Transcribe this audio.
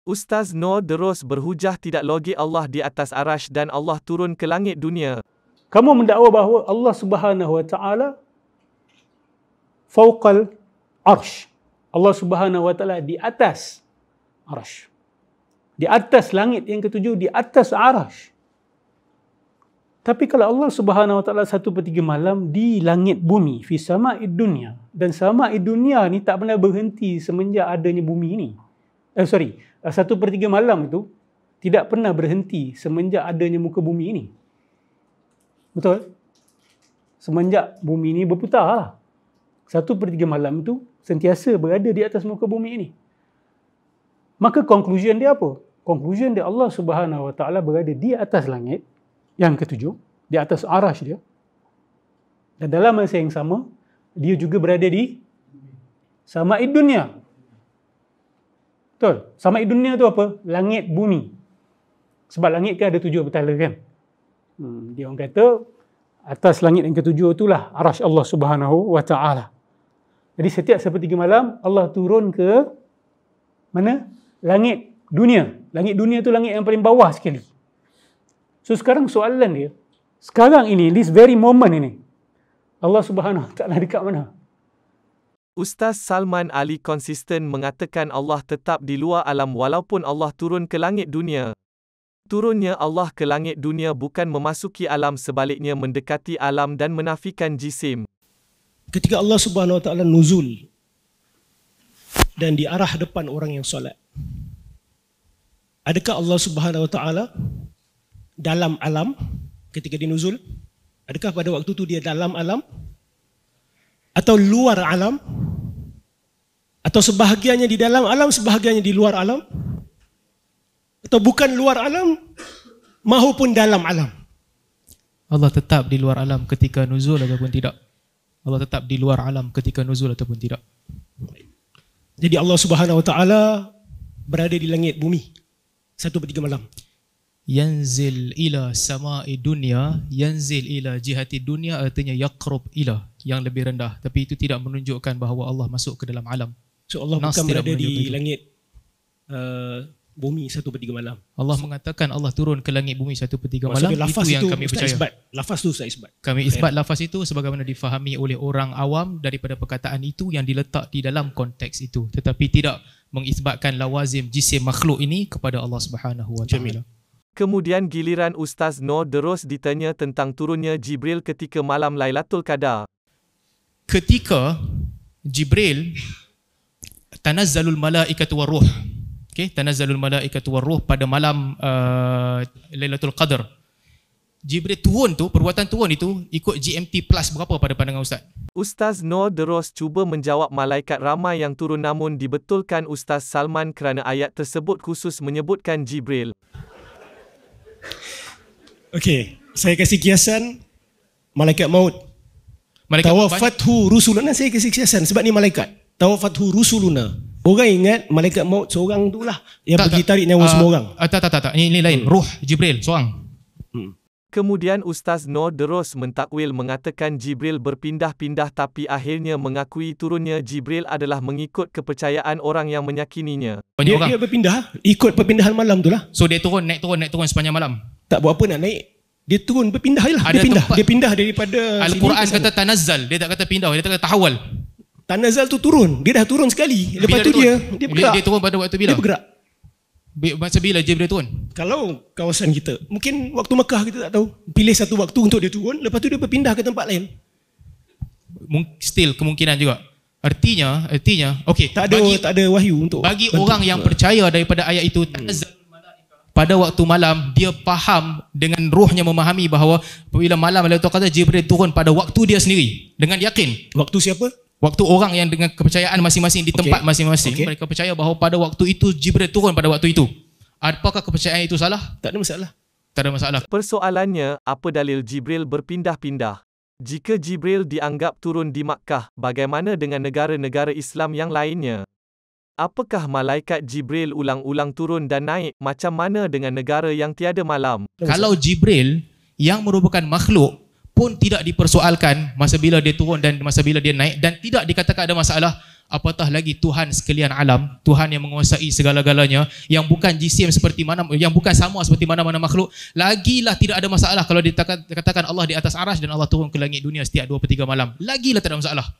Ustaz Noor terus berhujah tidak logik Allah di atas arash dan Allah turun ke langit dunia. Kamu mendakwa bahawa Allah Subhanahu Wa Taala fauqal arsh. Allah Subhanahu Wa Taala di atas arsh. Di atas langit yang ketujuh, di atas arash. Tapi kalau Allah Subhanahu Wa Taala 1/3 malam di langit bumi, fi sama'id dunya, dan sama'id dunya ni tak pernah berhenti semenjak adanya bumi ini. 1/3 malam itu tidak pernah berhenti semenjak adanya muka bumi ini. Betul? Semenjak bumi ini berputar lah. 1/3 malam itu sentiasa berada di atas muka bumi ini. Maka conclusion dia apa? Conclusion dia Allah Subhanahu Wa Taala berada di atas langit yang ketujuh, di atas arash dia. Dan dalam masa yang sama, dia juga berada di sama'id dunya. Betul? Sama'id dunya tu apa? Langit bumi. Sebab langit kan ada 7 bertala kan? Dia orang kata, atas langit yang ketujuh itulah arash Allah Subhanahu Wa Taala. Jadi setiap 1/3 malam, Allah turun ke mana? Langit dunia. Langit dunia tu langit yang paling bawah sekali. So sekarang soalan dia, sekarang ini, this very moment ini, Allah Subhanahu Wa Taala dekat mana? Ustaz Salman Ali konsisten mengatakan Allah tetap di luar alam walaupun Allah turun ke langit dunia. Turunnya Allah ke langit dunia bukan memasuki alam, sebaliknya mendekati alam dan menafikan jisim. Ketika Allah Subhanahu Wa Taala nuzul dan di arah depan orang yang solat, adakah Allah Subhanahu Wa Taala dalam alam ketika dinuzul? Adakah pada waktu itu dia dalam alam? Atau luar alam? Atau sebahagiannya di dalam alam, sebahagiannya di luar alam? Atau bukan luar alam, mahupun dalam alam? Allah tetap di luar alam ketika nuzul ataupun tidak? Allah tetap di luar alam ketika nuzul ataupun tidak? Jadi Allah Subhanahu Wa Taala berada di langit bumi 1/3 malam. Yanzil ila sama'i dunya, yanzil ila jihati dunya artinya yaqrub ila, yang lebih rendah. Tapi itu tidak menunjukkan bahawa Allah masuk ke dalam alam. So Allah bukan berada di langit bumi 1/3 malam. Allah mengatakan Allah turun ke langit bumi 1/3 malam. Lafaz itu yang itu kami percaya. Isbat. Lafaz tu saya isbat. Kami isbat lafaz itu sebagaimana difahami oleh orang awam daripada perkataan itu yang diletak di dalam konteks itu, tetapi tidak mengisbatkan lawazim jisim makhluk ini kepada Allah Subhanahu Wa Taala. Kemudian giliran Ustaz Noor terus ditanya tentang turunnya Jibril ketika malam Lailatul Qadar. Ketika Jibril tanazzalul malaikatu waruh, tanazzalul malaikatu waruh pada malam Lailatul Qadar, Jibril turun tu, perbuatan turun itu ikut GMT plus berapa pada pandangan Ustaz? Ustaz Noor terus cuba menjawab malaikat ramai yang turun, namun dibetulkan Ustaz Salman kerana ayat tersebut khusus menyebutkan Jibril. Okey, saya kasih kiasan malaikat maut. Tawafathu rusuluna, saya kasih kiasan sebab ni malaikat. Tawafathu rusuluna. Orang ingat malaikat maut seorang tu lah yang pergi tarik nyawa semua orang. Tak. Ini lain. Ruh Jibril seorang. Kemudian Ustaz Noor terus mentakwil mengatakan Jibril berpindah-pindah, tapi akhirnya mengakui turunnya Jibril adalah mengikut kepercayaan orang yang menyakininya. Dia berpindah ikut perpindahan malam tu lah. So dia turun, naik turun sepanjang malam. Tak buat apa nak naik. Dia turun berpindah je lah. Dia pindah daripada Al-Quran kata tanazzal, dia tak kata pindah, dia tak kata tahawal. Tanazal tu turun. Dia dah turun sekali. Lepas tu dia bergerak. Dia turun pada waktu bila? Dia bergerak. Masa bila Jibril turun? Kalau kawasan kita, mungkin waktu Mekah kita tak tahu. Pilih satu waktu untuk dia turun, lepas tu dia berpindah ke tempat lain. Still kemungkinan juga. Artinya, okey, tak ada wahyu untuk bagi orang yang percaya daripada ayat itu, pada waktu malam dia faham dengan ruhnya, memahami bahawa apabila malam Lailatul Qadar Jibril turun pada waktu dia sendiri dengan yakin. Waktu siapa? Waktu orang yang dengan kepercayaan masing-masing di tempat masing-masing. Mereka percaya bahawa pada waktu itu Jibril turun pada waktu itu. Apakah kepercayaan itu salah? Tak ada masalah. Tak ada masalah. Persoalannya, apa dalil Jibril berpindah-pindah? Jika Jibril dianggap turun di Makkah, bagaimana dengan negara-negara Islam yang lainnya? Apakah malaikat Jibril ulang-ulang turun dan naik? Macam mana dengan negara yang tiada malam? Kalau Jibril yang merupakan makhluk pun tidak dipersoalkan masa bila dia turun dan masa bila dia naik, dan tidak dikatakan ada masalah, apatah lagi Tuhan sekalian alam, Tuhan yang menguasai segala-galanya, yang bukan jisim seperti mana, yang bukan sama seperti mana-mana makhluk, lagilah tidak ada masalah kalau dikatakan Allah di atas arasy dan Allah turun ke langit dunia setiap 2/3 malam. Lagilah tak ada masalah.